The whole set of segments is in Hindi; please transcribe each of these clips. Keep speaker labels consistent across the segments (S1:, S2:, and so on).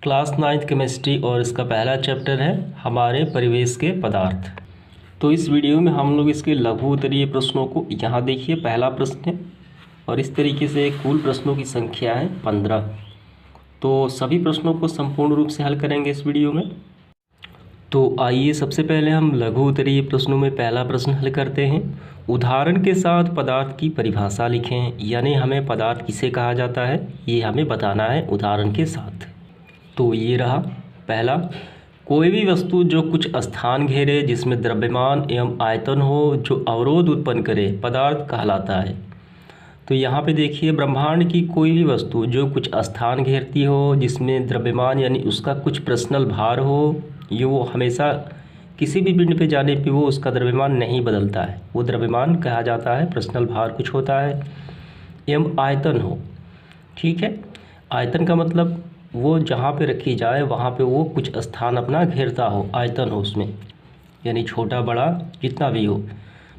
S1: क्लास 9th केमिस्ट्री और इसका पहला चैप्टर है हमारे परिवेश के पदार्थ। तो इस वीडियो में हम लोग इसके लघु उत्तरीय प्रश्नों को यहाँ देखिए, पहला प्रश्न है और इस तरीके से कुल प्रश्नों की संख्या है 15। तो सभी प्रश्नों को संपूर्ण रूप से हल करेंगे इस वीडियो में। तो आइए सबसे पहले हम लघु उत्तरीय प्रश्नों में पहला प्रश्न हल करते हैं। उदाहरण के साथ पदार्थ की परिभाषा लिखें, यानी हमें पदार्थ किसे कहा जाता है ये हमें बताना है उदाहरण के साथ। तो ये रहा पहला, कोई भी वस्तु जो कुछ स्थान घेरे, जिसमें द्रव्यमान एवं आयतन हो, जो अवरोध उत्पन्न करे, पदार्थ कहलाता है। तो यहाँ पे देखिए, ब्रह्मांड की कोई भी वस्तु जो कुछ स्थान घेरती हो, जिसमें द्रव्यमान यानी उसका कुछ पर्सनल भार हो, ये वो हमेशा किसी भी पिंड पे जाने पे वो उसका द्रव्यमान नहीं बदलता है, वो द्रव्यमान कहा जाता है, पर्सनल भार कुछ होता है। एवं आयतन हो, ठीक है। आयतन का मतलब वो जहाँ पे रखी जाए वहाँ पे वो कुछ स्थान अपना घेरता हो, आयतन हो उसमें, यानी छोटा बड़ा जितना भी हो,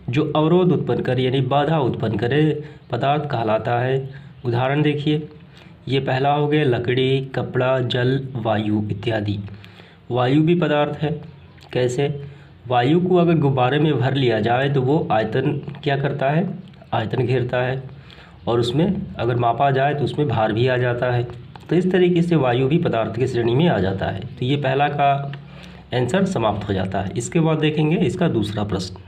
S1: जो अवरोध उत्पन्न करे यानी बाधा उत्पन्न करे, पदार्थ कहलाता है। उदाहरण देखिए, ये पहला हो गया लकड़ी, कपड़ा, जल, वायु इत्यादि। वायु भी पदार्थ है। कैसे? वायु को अगर गुब्बारे में भर लिया जाए तो वो आयतन क्या करता है, आयतन घेरता है, और उसमें अगर मापा जाए तो उसमें भार भी आ जाता है। तो इस तरीके से वायु भी पदार्थ की श्रेणी में आ जाता है। तो ये पहला का आंसर समाप्त हो जाता है। इसके बाद देखेंगे इसका दूसरा प्रश्न।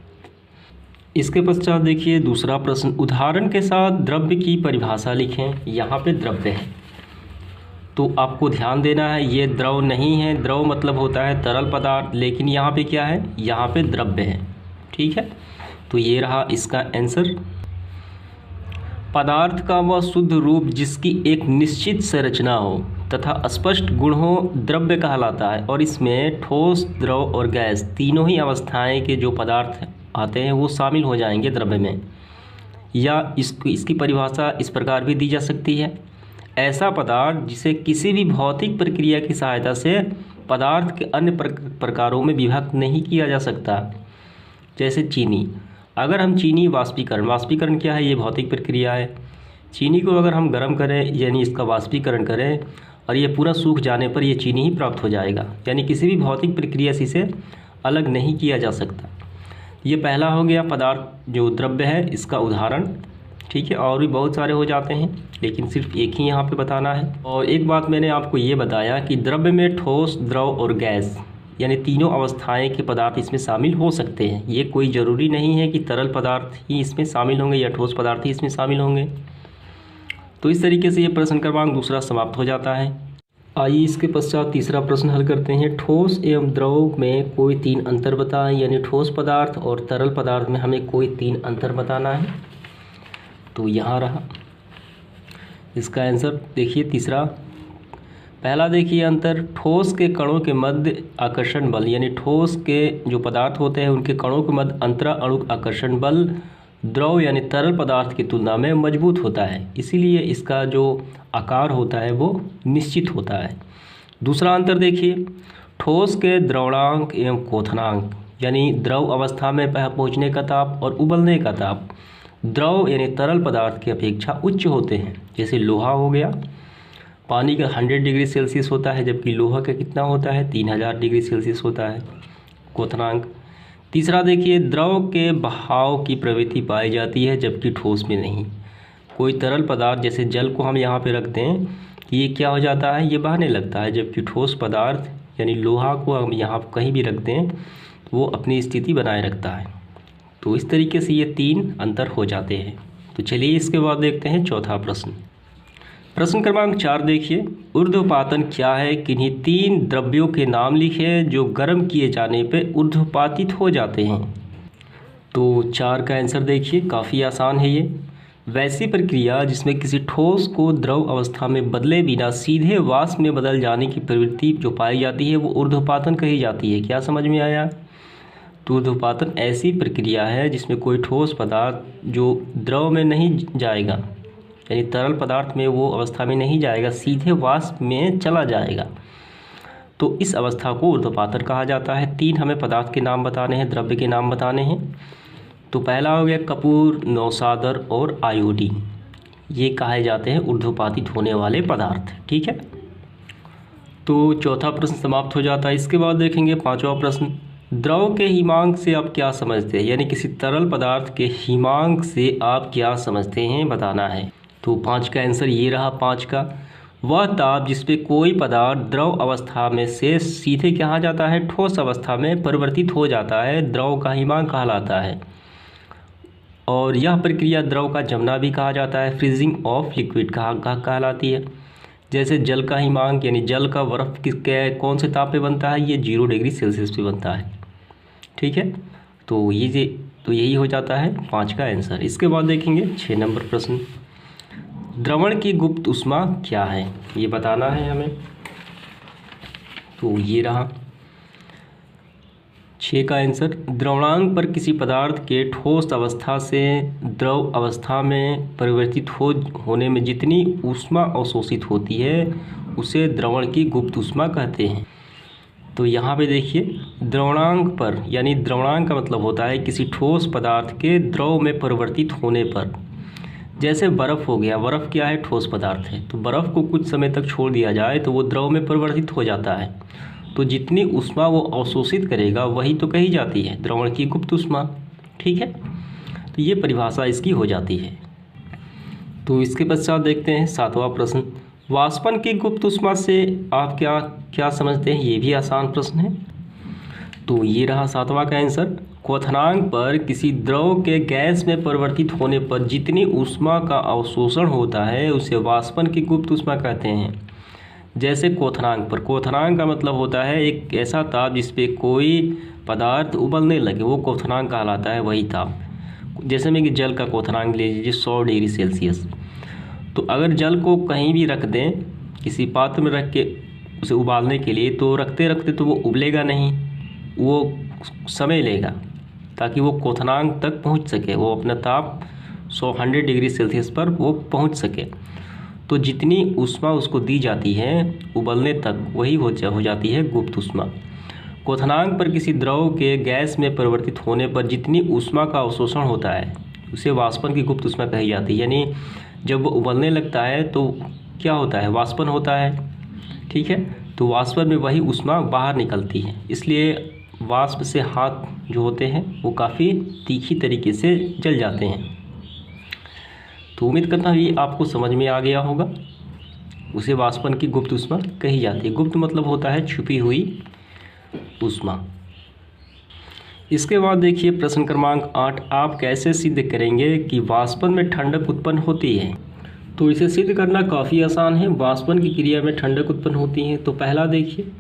S1: इसके पश्चात देखिए दूसरा प्रश्न, उदाहरण के साथ द्रव्य की परिभाषा लिखें। यहाँ पे द्रव्य है तो आपको ध्यान देना है, ये द्रव नहीं है। द्रव मतलब होता है तरल पदार्थ, लेकिन यहाँ पे क्या है, यहाँ पे द्रव्य है, ठीक है। तो ये रहा इसका आंसर। पदार्थ का वह शुद्ध रूप जिसकी एक निश्चित संरचना हो तथा स्पष्ट गुण हो, द्रव्य कहलाता है। और इसमें ठोस, द्रव और गैस तीनों ही अवस्थाएं के जो पदार्थ आते हैं वो शामिल हो जाएंगे द्रव्य में। या इसकी परिभाषा इस प्रकार भी दी जा सकती है, ऐसा पदार्थ जिसे किसी भी भौतिक प्रक्रिया की सहायता से पदार्थ के अन्य प्रकारों में विभक्त नहीं किया जा सकता। जैसे चीनी, अगर हम चीनी वाष्पीकरण क्या है, ये भौतिक प्रक्रिया है। चीनी को अगर हम गर्म करें यानी इसका वाष्पीकरण करें और ये पूरा सूख जाने पर ये चीनी ही प्राप्त हो जाएगा, यानी किसी भी भौतिक प्रक्रिया से इसे अलग नहीं किया जा सकता। ये पहला हो गया पदार्थ जो द्रव्य है, इसका उदाहरण, ठीक है। और भी बहुत सारे हो जाते हैं, लेकिन सिर्फ एक ही यहाँ पे बताना है। और एक बात मैंने आपको ये बताया कि द्रव्य में ठोस, द्रव और गैस यानी तीनों अवस्थाएं के पदार्थ इसमें शामिल हो सकते हैं। ये कोई ज़रूरी नहीं है कि तरल पदार्थ ही इसमें शामिल होंगे या ठोस पदार्थ ही इसमें शामिल होंगे। तो इस तरीके से ये प्रश्न क्रमांक दूसरा समाप्त हो जाता है। आइए इसके पश्चात तीसरा प्रश्न हल करते हैं। ठोस एवं द्रव में कोई 3 अंतर बताएं, यानी ठोस पदार्थ और तरल पदार्थ में हमें कोई 3 अंतर बताना है। तो यहाँ रहा इसका आंसर। देखिए तीसरा, पहला देखिए अंतर, ठोस के कणों के मध्य आकर्षण बल, यानी ठोस के जो पदार्थ होते हैं उनके कणों के मध्य अंतरा अणु आकर्षण बल द्रव यानी तरल पदार्थ की तुलना में मजबूत होता है, इसीलिए इसका जो आकार होता है वो निश्चित होता है। दूसरा अंतर देखिए, ठोस के द्रवणांक एवं क्वथनांक, यानी द्रव अवस्था में पहुँचने का ताप और उबलने का ताप द्रव यानी तरल पदार्थ की अपेक्षा उच्च होते हैं। जैसे लोहा हो गया, पानी का 100 डिग्री सेल्सियस होता है, जबकि लोहा का कितना होता है, 3000 डिग्री सेल्सियस होता है क्वथनांक। तीसरा देखिए, द्रव के बहाव की प्रवृत्ति पाई जाती है जबकि ठोस में नहीं। कोई तरल पदार्थ जैसे जल को हम यहाँ पे रखते हैं, ये क्या हो जाता है, ये बहने लगता है, जबकि ठोस पदार्थ यानी लोहा को हम यहाँ कहीं भी रखते हैं तो वो अपनी स्थिति बनाए रखता है। तो इस तरीके से ये 3 अंतर हो जाते हैं। तो चलिए इसके बाद देखते हैं चौथा प्रश्न। प्रश्न क्रमांक 4 देखिए, ऊर्ध्वपातन क्या है, किन्हीं 3 द्रव्यों के नाम लिखे जो गर्म किए जाने पर ऊर्ध्वपातित हो जाते हैं। तो 4 का आंसर देखिए, काफ़ी आसान है ये। वैसी प्रक्रिया जिसमें किसी ठोस को द्रव अवस्था में बदले बिना सीधे वाष्प में बदल जाने की प्रवृत्ति जो पाई जाती है वो ऊर्ध्वपातन कही जाती है। क्या समझ में आया? तो ऊर्ध्वपातन ऐसी प्रक्रिया है जिसमें कोई ठोस पदार्थ जो द्रव में नहीं जाएगा, यानी तरल पदार्थ में वो अवस्था में नहीं जाएगा, सीधे वाष्प में चला जाएगा, तो इस अवस्था को ऊर्ध्वपातन कहा जाता है। 3 हमें पदार्थ के नाम बताने हैं, द्रव्य के नाम बताने हैं। तो पहला हो गया कपूर, नौसादर और आयोडीन, ये कहे जाते हैं ऊर्ध्वपातित होने वाले पदार्थ, ठीक है। तो चौथा प्रश्न समाप्त हो जाता है। इसके बाद देखेंगे पांचवा प्रश्न, द्रव के हिमांक से आप क्या समझते हैं, यानी किसी तरल पदार्थ के हिमांक से आप क्या समझते हैं बताना है। तो 5 का आंसर ये रहा। 5 का, वह ताप जिस पे कोई पदार्थ द्रव अवस्था में से सीधे क्या जाता है, ठोस अवस्था में परिवर्तित हो जाता है, द्रव का हिमांक कहलाता है। और यह प्रक्रिया द्रव का जमना भी कहा जाता है, फ्रीजिंग ऑफ लिक्विड कहलाती है। जैसे जल का हिमांक यानी जल का बर्फ कौन से ताप पे बनता है, ये 0 डिग्री सेल्सियस पे बनता है। ठीक है, तो यही हो जाता है 5 का आंसर। इसके बाद देखेंगे 6 नंबर प्रश्न, द्रवण की गुप्त ऊष्मा क्या है, ये बताना है हमें। तो ये रहा 6 का आंसर, द्रवणांक पर किसी पदार्थ के ठोस अवस्था से द्रव अवस्था में परिवर्तित होने में जितनी ऊष्मा अवशोषित होती है उसे द्रवण की गुप्त ऊष्मा कहते हैं। तो यहाँ पे देखिए द्रवणांक पर, यानी द्रवणांक का मतलब होता है किसी ठोस पदार्थ के द्रव में परिवर्तित होने पर। जैसे बर्फ़ हो गया, बर्फ़ क्या है, ठोस पदार्थ है, तो बर्फ़ को कुछ समय तक छोड़ दिया जाए तो वो द्रव में परिवर्तित हो जाता है। तो जितनी ऊष्मा वो अवशोषित करेगा वही तो कही जाती है द्रवण की गुप्त ऊष्मा। ठीक है, तो ये परिभाषा इसकी हो जाती है। तो इसके पश्चात देखते हैं 7वां प्रश्न, वाष्पन की गुप्त ऊष्मा से आप क्या समझते हैं, ये भी आसान प्रश्न है। तो ये रहा 7वां का आंसर, क्वथनांक पर किसी द्रव के गैस में परिवर्तित होने पर जितनी ऊष्मा का अवशोषण होता है उसे वाष्पन की गुप्त ऊष्मा कहते हैं। जैसे क्वथनांक पर, क्वथनांक का मतलब होता है एक ऐसा ताप जिस पे कोई पदार्थ उबलने लगे, वो क्वथनांक कहलाता है, वही ताप। जैसे में कि जल का क्वथनांक ले लीजिए 100 डिग्री सेल्सियस। तो अगर जल को कहीं भी रख दें, किसी पात्र में रख के उसे उबालने के लिए, तो रखते रखते तो वो उबलेगा नहीं, वो समय लेगा ताकि वो क्वथनांक तक पहुंच सके, वो अपना ताप 100 डिग्री सेल्सियस पर वो पहुंच सके। तो जितनी ऊष्मा उसको दी जाती है उबलने तक, वही हो जाती है गुप्त ऊष्मा। क्वथनांक पर किसी द्रव के गैस में परिवर्तित होने पर जितनी ऊष्मा का अवशोषण होता है उसे वाष्पन की गुप्त ऊष्मा कही जाती है। यानी जब वो उबलने लगता है तो क्या होता है, वाष्पन होता है। ठीक है, तो वाष्पन में वही ऊष्मा बाहर निकलती है, इसलिए वाष्प से हाथ जो होते हैं वो काफ़ी तीखी तरीके से जल जाते हैं। तो उम्मीद करता हूँ ये आपको समझ में आ गया होगा। उसे वाष्पन की गुप्त ऊष्मा कही जाती है। गुप्त मतलब होता है छुपी हुई ऊष्मा। इसके बाद देखिए प्रश्न क्रमांक 8, आप कैसे सिद्ध करेंगे कि वाष्पन में ठंडक उत्पन्न होती है। तो इसे सिद्ध करना काफ़ी आसान है। वाष्पन की क्रिया में ठंडक उत्पन्न होती है। तो पहला देखिए,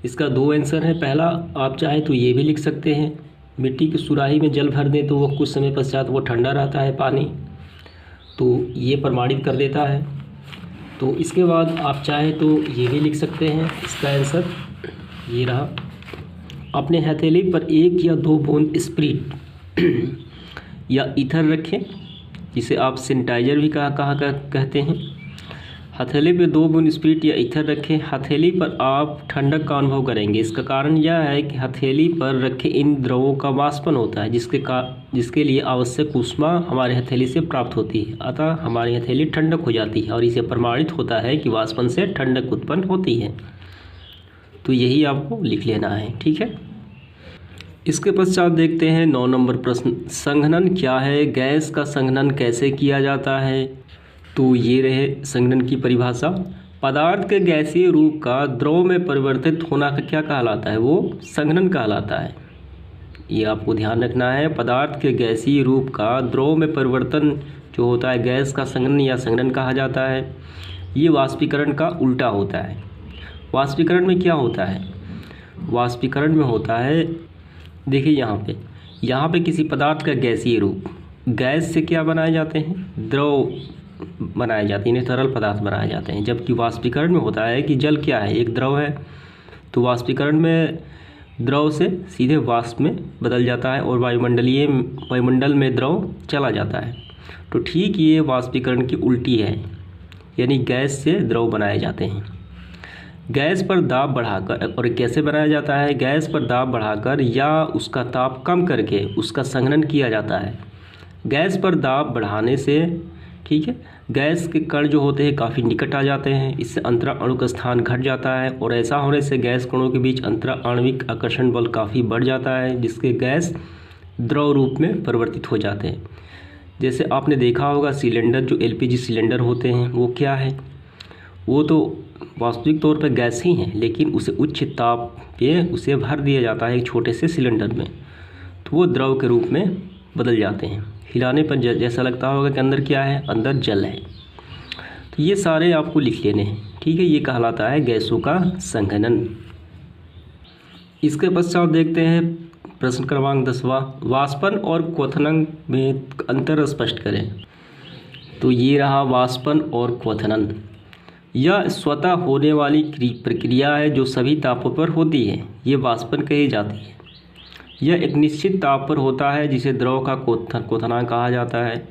S1: इसका 2 आंसर है। पहला आप चाहे तो ये भी लिख सकते हैं, मिट्टी की सुराही में जल भर दें तो वो कुछ समय पश्चात वो ठंडा रहता है पानी, तो ये प्रमाणित कर देता है। तो इसके बाद आप चाहे तो ये भी लिख सकते हैं, इसका आंसर ये रहा, अपने हथेली पर 1 या 2 बूंद स्पिरिट या ईथर रखें, जिसे आप सैनिटाइजर भी कहते हैं। हथेली पे 2 बूंद स्पिरिट या ईथर रखें, हथेली पर आप ठंडक का अनुभव करेंगे। इसका कारण यह है कि हथेली पर रखे इन द्रवों का वाष्पन होता है, जिसके लिए आवश्यक ऊष्मा हमारे हथेली से प्राप्त होती है, अतः हमारी हथेली ठंडक हो जाती है और इसे प्रमाणित होता है कि वाष्पन से ठंडक उत्पन्न होती है। तो यही आपको लिख लेना है। ठीक है, इसके पश्चात देखते हैं 9 नंबर प्रश्न, संघनन क्या है, गैस का संघनन कैसे किया जाता है। तो ये रहे संघनन की परिभाषा, पदार्थ के गैसीय रूप का द्रव में परिवर्तित होना का क्या कहलाता है, वो संघनन कहलाता है। ये आपको ध्यान रखना है, पदार्थ के गैसीय रूप का द्रव में परिवर्तन जो होता है गैस का संघनन या संघनन कहा जाता है। ये वाष्पीकरण का उल्टा होता है। वाष्पीकरण में क्या होता है, वाष्पीकरण में होता है, देखिए यहाँ पे किसी पदार्थ का गैसीय रूप, गैस से क्या बनाए जाते हैं, द्रव बनाए जाते हैं, तरल पदार्थ बनाए जाते हैं। जबकि वाष्पीकरण में होता है कि जल क्या है, एक द्रव है, तो वाष्पीकरण में द्रव से सीधे वाष्प में बदल जाता है और वायुमंडल में द्रव चला जाता है। तो ठीक ये वाष्पीकरण की उल्टी है, यानी गैस से द्रव बनाए जाते हैं। गैस पर दाब बढ़ाकर, और कैसे बनाया जाता है, गैस पर दाब बढ़ाकर या उसका ताप कम करके उसका संघनन किया जाता है। गैस पर दाब बढ़ाने से, ठीक है, गैस के कण जो होते हैं काफ़ी निकट आ जाते हैं, इससे अंतरा आणविक स्थान घट जाता है और ऐसा होने से गैस कणों के बीच अंतरा आणविक आकर्षण बल काफ़ी बढ़ जाता है, जिसके गैस द्रव रूप में परिवर्तित हो जाते हैं। जैसे आपने देखा होगा सिलेंडर, जो एलपीजी सिलेंडर होते हैं वो क्या है, वो तो वास्तविक तौर पर गैस ही है, लेकिन उसे उच्च ताप पे उसे भर दिया जाता है एक छोटे से सिलेंडर में, तो वो द्रव के रूप में बदल जाते हैं। हिलाने पर जैसा लगता होगा कि अंदर क्या है, अंदर जल है। तो ये सारे आपको लिख लेने हैं, ठीक है। ये कहलाता है गैसों का संघनन। इसके पश्चात देखते हैं प्रश्न क्रमांक 10वां, वाष्पन और क्वथनन में अंतर स्पष्ट करें। तो ये रहा वाष्पन और क्वथनन। यह स्वतः होने वाली प्रक्रिया है जो सभी तापों पर होती है, ये वाष्पन कही जाती है। यह एक निश्चित ताप पर होता है जिसे द्रव का क्वथनांक कहा जाता है।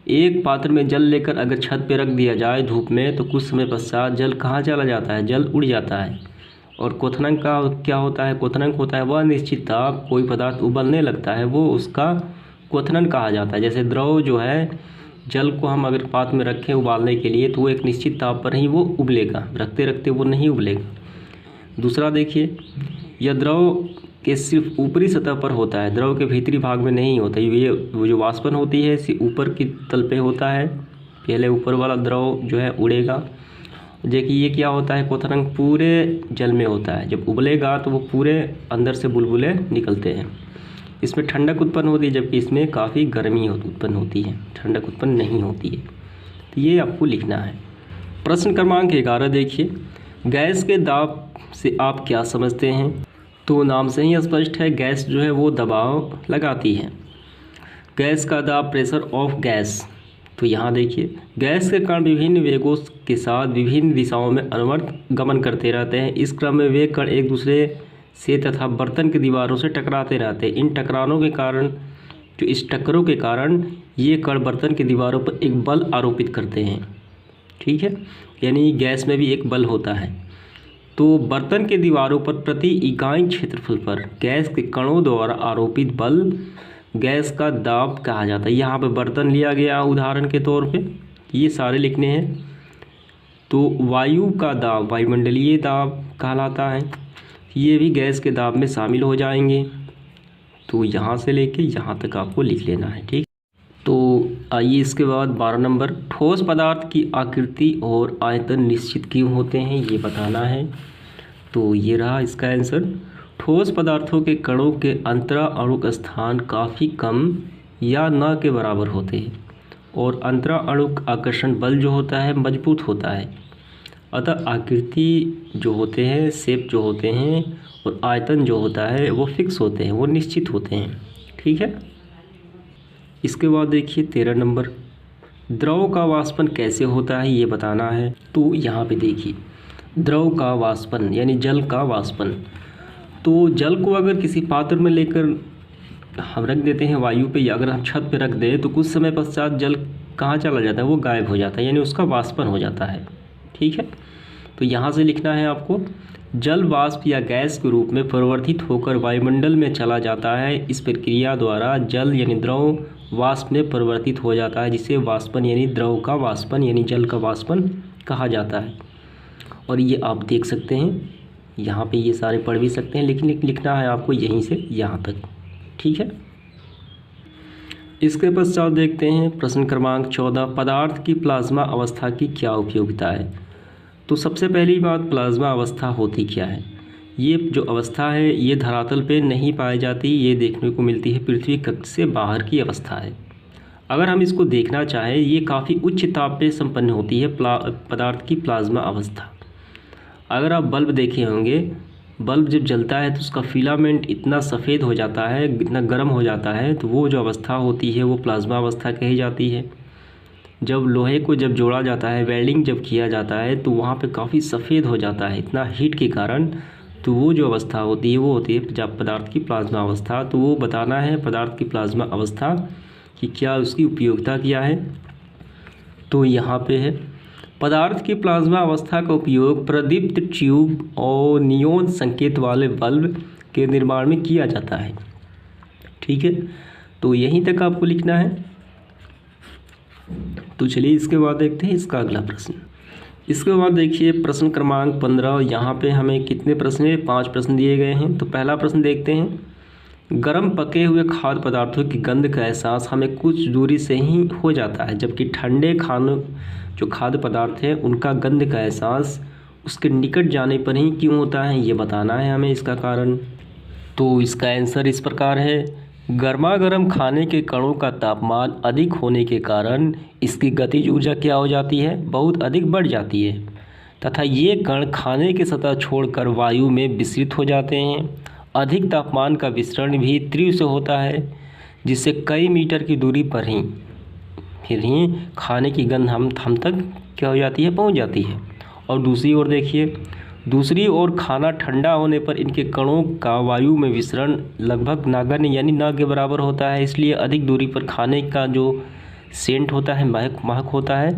S1: एक पात्र में जल लेकर अगर छत पर रख दिया जाए धूप में, तो कुछ समय पश्चात जल कहाँ चला जाता है, जल उड़ जाता है। और क्वथनांक का क्या होता है, क्वथनांक होता है वह निश्चित ताप, कोई पदार्थ उबलने लगता है वो उसका क्वथनन कहा जाता है। जैसे द्रव जो है, जल को हम अगर पात्र में रखें उबालने के लिए, तो वो एक निश्चित ताप पर ही वो उबलेगा, रखते रखते वो नहीं उबलेगा। दूसरा देखिए, यह द्रव के सिर्फ ऊपरी सतह पर होता है, द्रव के भीतरी भाग में नहीं होता। ये वो जो वाष्पन होती है इसी ऊपर की तल पे होता है, पहले ऊपर वाला द्रव जो है उड़ेगा। देखिए ये क्या होता है, क्वथनांक पूरे जल में होता है, जब उबलेगा तो वो पूरे अंदर से बुलबुले निकलते हैं। इसमें ठंडक उत्पन्न होती है, जबकि इसमें काफ़ी गर्मी उत्पन्न होती है, ठंडक उत्पन्न नहीं होती है। तो ये आपको लिखना है। प्रश्न क्रमांक 11 देखिए, गैस के दाब से आप क्या समझते हैं। तो नाम से ही स्पष्ट है, गैस जो है वो दबाव लगाती है। गैस का दाब, प्रेशर ऑफ गैस। तो यहाँ देखिए, गैस के कण विभिन्न वेगों के साथ विभिन्न दिशाओं में अनवरत गमन करते रहते हैं। इस क्रम में वे कण एक दूसरे से तथा बर्तन की दीवारों से टकराते रहते हैं। इन टकरानों के कारण, जो इस टक्करों के कारण ये कण बर्तन की दीवारों पर एक बल आरोपित करते हैं, ठीक है। यानी गैस में भी एक बल होता है। तो बर्तन के दीवारों पर प्रति इकाई क्षेत्रफल पर गैस के कणों द्वारा आरोपित बल गैस का दाब कहा जाता है। यहाँ पे बर्तन लिया गया उदाहरण के तौर पे, ये सारे लिखने हैं। तो वायु का दाब, वायुमंडलीय दाब कहलाता है, ये भी गैस के दाब में शामिल हो जाएंगे। तो यहाँ से लेके यहाँ तक आपको लिख लेना है, ठीक। तो आइए इसके बाद 12 नंबर, ठोस पदार्थ की आकृति और आयतन निश्चित क्यों होते हैं, ये बताना है। तो ये रहा इसका आंसर। ठोस पदार्थों के कणों के अंतरा अणुक स्थान काफ़ी कम या न के बराबर होते हैं और अंतरा अणुक आकर्षण बल जो होता है मजबूत होता है। अतः आकृति जो होते हैं, शेप जो होते हैं, और आयतन जो होता है वो फिक्स होते हैं, वो निश्चित होते हैं, ठीक है। इसके बाद देखिए 13 नंबर, द्रव का वाष्पन कैसे होता है ये बताना है। तो यहाँ पे देखिए, द्रव का वाष्पन यानी जल का वाष्पन। तो जल को अगर किसी पात्र में लेकर हम रख देते हैं वायु पे, या अगर हम छत पे रख दें, तो कुछ समय पश्चात जल कहाँ चला जाता है, वो गायब हो जाता है, यानी उसका वाष्पन हो जाता है, ठीक है। तो यहाँ से लिखना है आपको, जल वाष्प या गैस के रूप में परिवर्तित होकर वायुमंडल में चला जाता है। इस प्रक्रिया द्वारा जल यानी द्रव वाष्प में परिवर्तित हो जाता है, जिसे वाष्पन यानी द्रव का वाष्पन यानी जल का वाष्पन कहा जाता है। और ये आप देख सकते हैं, यहाँ पे ये सारे पढ़ भी सकते हैं, लेकिन लिखना है आपको यहीं से यहाँ तक, ठीक है। इसके पश्चात देखते हैं प्रश्न क्रमांक 14, पदार्थ की प्लाज्मा अवस्था की क्या उपयोगिता है। तो सबसे पहली बात, प्लाज्मा अवस्था होती क्या है। ये जो अवस्था है ये धरातल पे नहीं पाई जाती, ये देखने को मिलती है पृथ्वी कक्ष से बाहर की अवस्था है। अगर हम इसको देखना चाहें, ये काफ़ी उच्च ताप पे संपन्न होती है पदार्थ की प्लाज्मा अवस्था। अगर आप बल्ब देखे होंगे, बल्ब जब जलता है तो उसका फिलामेंट इतना सफ़ेद हो जाता है, इतना गर्म हो जाता है, तो वो जो अवस्था होती है वो प्लाज्मा अवस्था कही जाती है। जब लोहे को जब जोड़ा जाता है, वेल्डिंग जब किया जाता है, तो वहाँ पे काफ़ी सफ़ेद हो जाता है इतना हीट के कारण, तो वो जो अवस्था होती है वो होती है पदार्थ की प्लाज्मा अवस्था। तो वो बताना है पदार्थ की प्लाज्मा अवस्था कि क्या उसकी उपयोगिता क्या है। तो यहाँ पे है, पदार्थ की प्लाज्मा अवस्था का उपयोग प्रदीप्त ट्यूब और नियोन संकेत वाले बल्ब के निर्माण में किया जाता है, ठीक है। तो यहीं तक आपको लिखना है। तो चलिए इसके बाद देखते हैं इसका अगला प्रश्न। इसके बाद देखिए प्रश्न क्रमांक 15। यहाँ पे हमें कितने प्रश्न है? 5 प्रश्न दिए गए हैं। तो पहला प्रश्न देखते हैं। गर्म पके हुए खाद्य पदार्थों की गंध का एहसास हमें कुछ दूरी से ही हो जाता है, जबकि ठंडे खानों जो खाद्य पदार्थ हैं उनका गंध का एहसास उसके निकट जाने पर ही क्यों होता है, ये बताना है हमें इसका कारण। तो इसका आंसर इस प्रकार है। गर्मा गर्म खाने के कणों का तापमान अधिक होने के कारण इसकी गतिज ऊर्जा क्या हो जाती है? बहुत अधिक बढ़ जाती है, तथा ये कण खाने की सतह छोड़कर वायु में विसरित हो जाते हैं। अधिक तापमान का विसरण भी तीव्र से होता है, जिससे कई मीटर की दूरी पर ही फिर ही खाने की गंध हम तक क्या हो जाती है? पहुंच जाती है। और दूसरी ओर देखिए, दूसरी ओर खाना ठंडा होने पर इनके कणों का वायु में विसरण लगभग नगण्य यानी न के बराबर होता है। इसलिए अधिक दूरी पर खाने का जो सेंट होता है, महक होता है,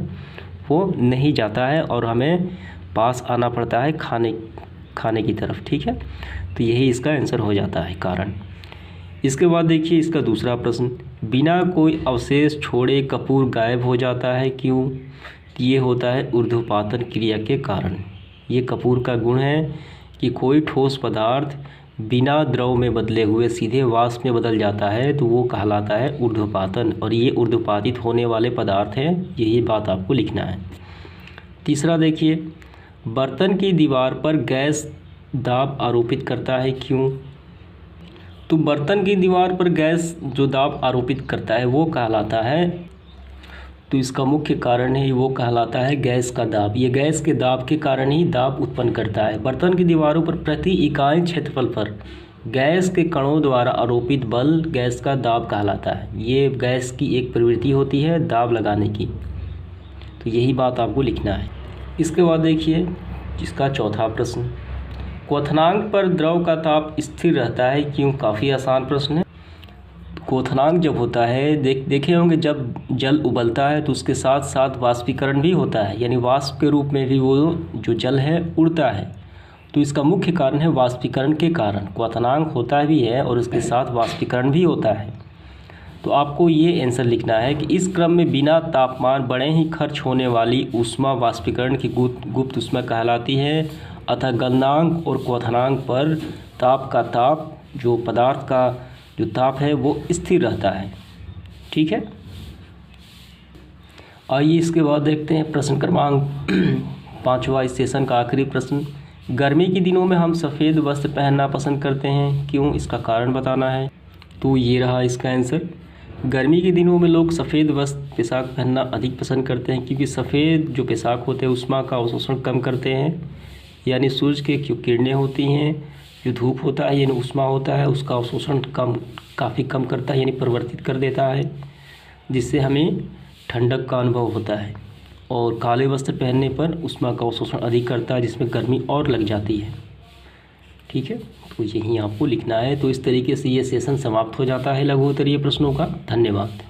S1: वो नहीं जाता है और हमें पास आना पड़ता है खाने की तरफ। ठीक है, तो यही इसका आंसर हो जाता है कारण। इसके बाद देखिए इसका दूसरा प्रश्न। बिना कोई अवशेष छोड़े कपूर गायब हो जाता है, क्यों? ये होता है ऊर्ध्वपातन क्रिया के कारण। ये कपूर का गुण है कि कोई ठोस पदार्थ बिना द्रव में बदले हुए सीधे वाष्प में बदल जाता है, तो वो कहलाता है ऊर्ध्वपातन, और ये ऊर्ध्वपातित होने वाले पदार्थ हैं। यही बात आपको लिखना है। तीसरा देखिए, बर्तन की दीवार पर गैस दाब आरोपित करता है, क्यों? तो बर्तन की दीवार पर गैस जो दाब आरोपित करता है वो कहलाता है, तो इसका मुख्य कारण है वो कहलाता है गैस का दाब। ये गैस के दाब के कारण ही दाब उत्पन्न करता है। बर्तन की दीवारों पर प्रति इकाई क्षेत्रफल पर गैस के कणों द्वारा आरोपित बल गैस का दाब कहलाता है। ये गैस की एक प्रवृत्ति होती है दाब लगाने की, तो यही बात आपको लिखना है। इसके बाद देखिए इसका चौथा प्रश्न। क्वथनांक पर द्रव का ताप स्थिर रहता है, क्यों? काफ़ी आसान प्रश्न है। क्वथनांक जब होता है देखे होंगे, जब जल उबलता है तो उसके साथ साथ वाष्पीकरण भी होता है, यानी वाष्प के रूप में भी वो जो जल है उड़ता है। तो इसका मुख्य कारण है वाष्पीकरण के कारण क्वथनांक होता भी है और उसके साथ वाष्पीकरण भी होता है। तो आपको ये आंसर लिखना है कि इस क्रम में बिना तापमान बढ़े ही खर्च होने वाली ऊष्मा वाष्पीकरण की गुप्त ऊष्मा कहलाती है। अतः गलनांक और क्वथनांक पर ताप जो पदार्थ का जो ताप है वो स्थिर रहता है। ठीक है, आइए इसके बाद देखते हैं प्रश्न क्रमांक 5वां इस सेशन का आखिरी प्रश्न। गर्मी के दिनों में हम सफ़ेद वस्त्र पहनना पसंद करते हैं, क्यों? इसका कारण बताना है। तो ये रहा इसका आंसर। गर्मी के दिनों में लोग सफ़ेद वस्त्र पोशाक पहनना अधिक पसंद करते हैं, क्योंकि सफ़ेद जो पोशाक होते हैं उष्मा का अवशोषण कम करते हैं, यानी सूरज की जो किरणें होती हैं, जो धूप होता है यानी उष्मा होता है, उसका अवशोषण काफ़ी कम करता है, यानी परिवर्तित कर देता है, जिससे हमें ठंडक का अनुभव होता है। और काले वस्त्र पहनने पर उष्मा का अवशोषण अधिक करता है, जिसमें गर्मी और लग जाती है। ठीक है, तो यही आपको लिखना है। तो इस तरीके से ये सेशन समाप्त हो जाता है लघु उत्तरीय प्रश्नों का। धन्यवाद।